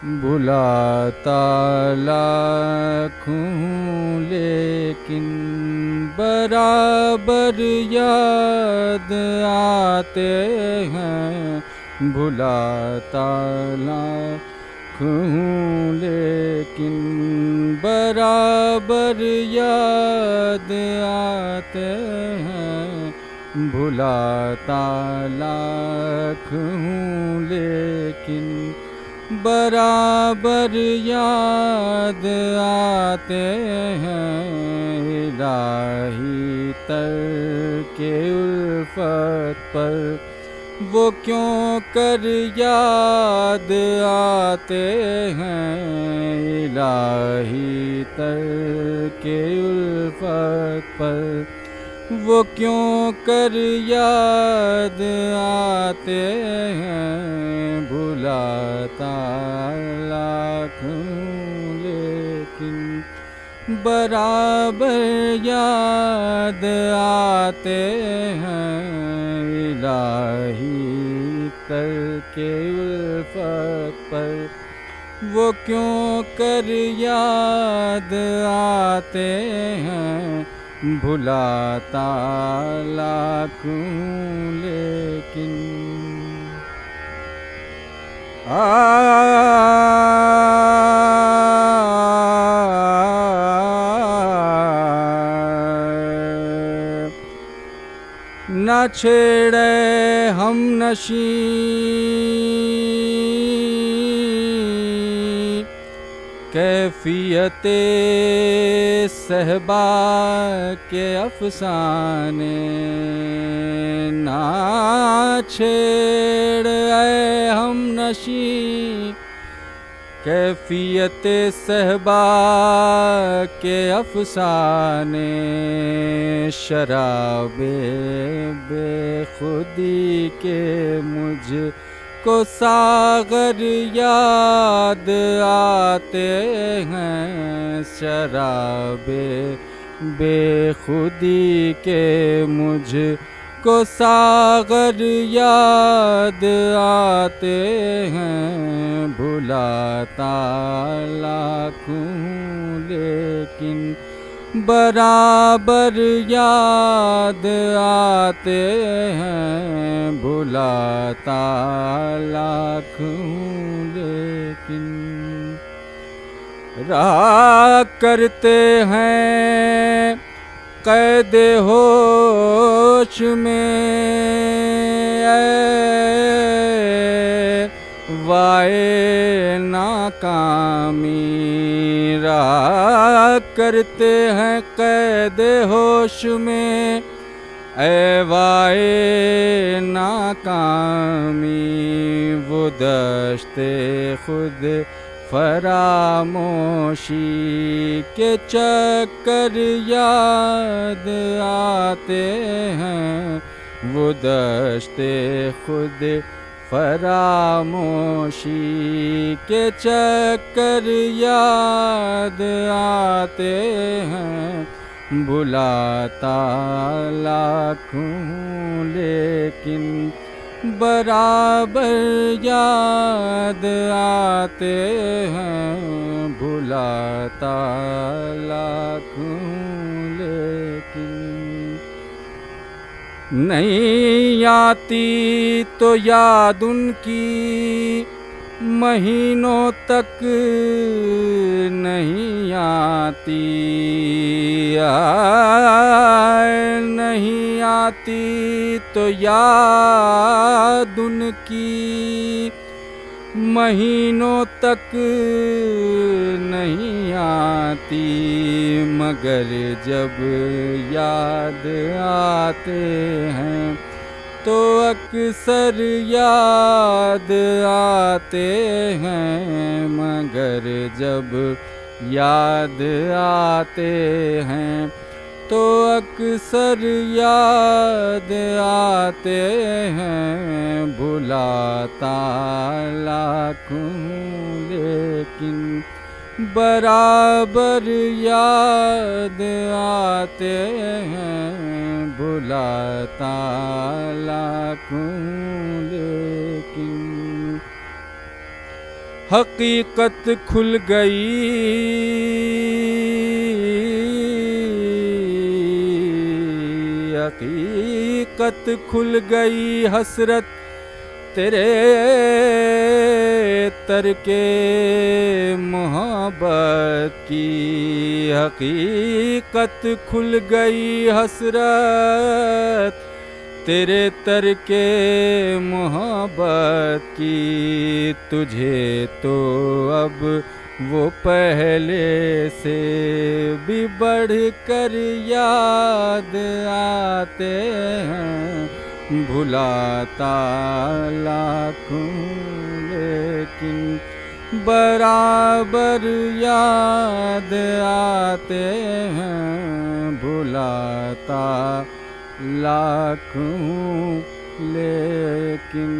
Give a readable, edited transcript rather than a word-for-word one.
بھلاتا لاکھوں لیکن برابر یاد آتے ہیں، بھلاتا لاکھوں لیکن برابر یاد آتے ہیں، بھلاتا لاکھوں لیکن برابر یاد آتے ہیں، الہی ترک الفت پر وہ کیوں کر یاد آتے ہیں، الہی ترک الفت پر وہ کیوں کر یاد آتے ہیں، بھلاتا لاکھوں لیکن برابر یاد آتے ہیں، الہی ترک الفت پر وہ کیوں کر یاد آتے ہیں، بھلاتا لاکھوں لیکن نہ چھیڑے ہم نشیں کیفیت صحبا کے افسانے، نہ چھیڑ اے ہم نشیں کیفیت صحبا کے افسانے، شراب بے خودی کے مجھ کو ساغر یاد آتے ہیں، شراب بے خودی کے مجھ کو ساغر یاد آتے ہیں، بھلاتا لاکھوں لیکن برابر یاد آتے ہیں، بھلاتا لاکھوں لیکن رہا کرتے ہیں قید ہوش میں وائے ناکامی، رہا کرتے ہیں قید ہوش میں اے وائے ناکامی، وہ دشت خود فراموشی کے چکر یاد آتے ہیں، وہ دشت خود فراموشی کے چکر یاد آتے ہیں، بھلاتا لاکھوں لیکن برابر یاد آتے ہیں، بھلاتا لاکھوں لیکن نہیں آتی تو یاد ان کی مہینوں تک نہیں آتی، نہیں آتی تو یاد ان کی مہینوں تک نہیں آتی، مگر جب یاد آتے ہیں تو اکثر یاد آتے ہیں، مگر جب یاد آتے ہیں تو اکثر یاد آتے ہیں، بھلاتا لاکھوں لیکن برابر یاد آتے ہیں، بھلاتا لاکھوں لیکن حقیقت کھل گئی، حقیقت کھل گئی، حسرت تیرے ترک محبت کی، حقیقت کھل گئی، حسرت تیرے ترک محبت کی، تجھے تو اب وہ پہلے سے بھی بڑھ کر یاد آتے ہیں، بھلاتا لاکھوں لیکن برابر یاد آتے ہیں، بھلاتا لاکھوں لیکن